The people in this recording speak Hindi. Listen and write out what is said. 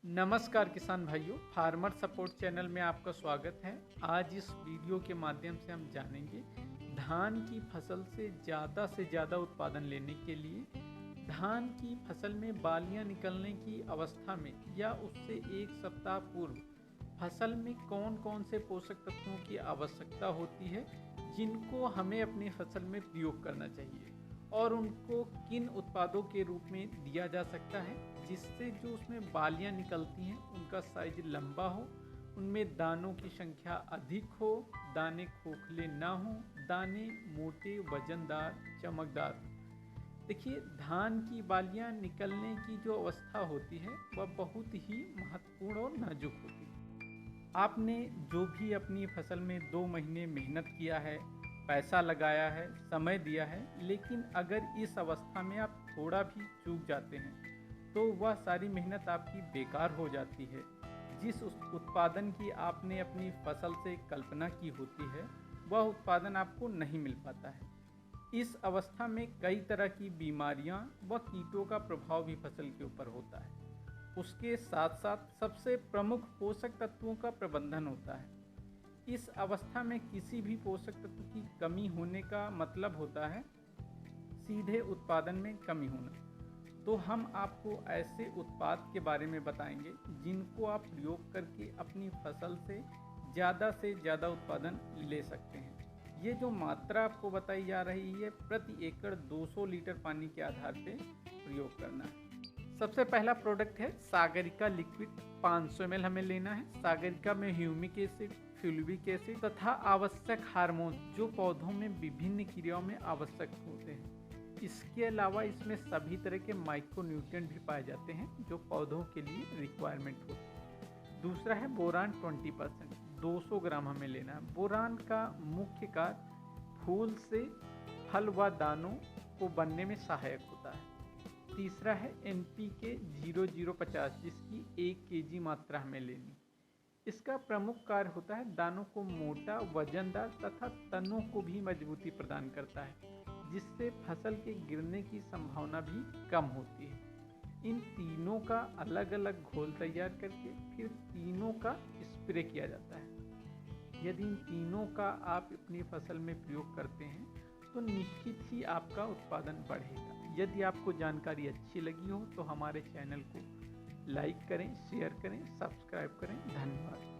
नमस्कार किसान भाइयों, फार्मर सपोर्ट चैनल में आपका स्वागत है। आज इस वीडियो के माध्यम से हम जानेंगे धान की फसल से ज़्यादा उत्पादन लेने के लिए धान की फसल में बालियां निकलने की अवस्था में या उससे एक सप्ताह पूर्व फसल में कौन कौन से पोषक तत्वों की आवश्यकता होती है जिनको हमें अपनी फसल में प्रयोग करना चाहिए और उनको किन उत्पादों के रूप में दिया जा सकता है जिससे जो उसमें बालियां निकलती हैं उनका साइज लंबा हो, उनमें दानों की संख्या अधिक हो, दाने खोखले ना हो, दाने मोटे, वजनदार, चमकदार हो। देखिए, धान की बालियां निकलने की जो अवस्था होती है वह बहुत ही महत्वपूर्ण और नाजुक होती है। आपने जो भी अपनी फसल में 2 महीने मेहनत किया है, पैसा लगाया है, समय दिया है, लेकिन अगर इस अवस्था में आप थोड़ा भी चूक जाते हैं तो वह सारी मेहनत आपकी बेकार हो जाती है। जिस उत्पादन की आपने अपनी फसल से कल्पना की होती है वह उत्पादन आपको नहीं मिल पाता है। इस अवस्था में कई तरह की बीमारियां व कीटों का प्रभाव भी फसल के ऊपर होता है। उसके साथ साथ सबसे प्रमुख पोषक तत्वों का प्रबंधन होता है। इस अवस्था में किसी भी पोषक तत्व की कमी होने का मतलब होता है सीधे उत्पादन में कमी होना। तो हम आपको ऐसे उत्पाद के बारे में बताएंगे जिनको आप प्रयोग करके अपनी फसल से ज़्यादा उत्पादन ले सकते हैं। ये जो मात्रा आपको बताई जा रही है प्रति एकड़ 200 लीटर पानी के आधार पे प्रयोग करना है। सबसे पहला प्रोडक्ट है सागरिका लिक्विड, 500 ml हमें लेना है। सागरिका में ह्यूमिक एसिड, फ्यूल्विक एसिड तथा आवश्यक हार्मोन जो पौधों में विभिन्न क्रियाओं में आवश्यक होते हैं। इसके अलावा इसमें सभी तरह के माइक्रोन्यूट्रिएंट भी पाए जाते हैं जो पौधों के लिए रिक्वायरमेंट होती है। दूसरा है बोरान 20%, 200 ग्राम हमें लेना है। बोरान का मुख्य कार्य फूल से फल व दानों को बनने में सहायक होता है। तीसरा है NPK 0050 जिसकी 1 kg मात्रा हमें लेनी। इसका प्रमुख कार्य होता है दानों को मोटा, वजनदार तथा तनों को भी मजबूती प्रदान करता है जिससे फसल के गिरने की संभावना भी कम होती है। इन तीनों का अलग अलग घोल तैयार करके फिर तीनों का स्प्रे किया जाता है। यदि इन तीनों का आप अपनी फसल में प्रयोग करते हैं तो निश्चित ही आपका उत्पादन बढ़ेगा। यदि आपको जानकारी अच्छी लगी हो तो हमारे चैनल को लाइक करें, शेयर करें, सब्सक्राइब करें। धन्यवाद।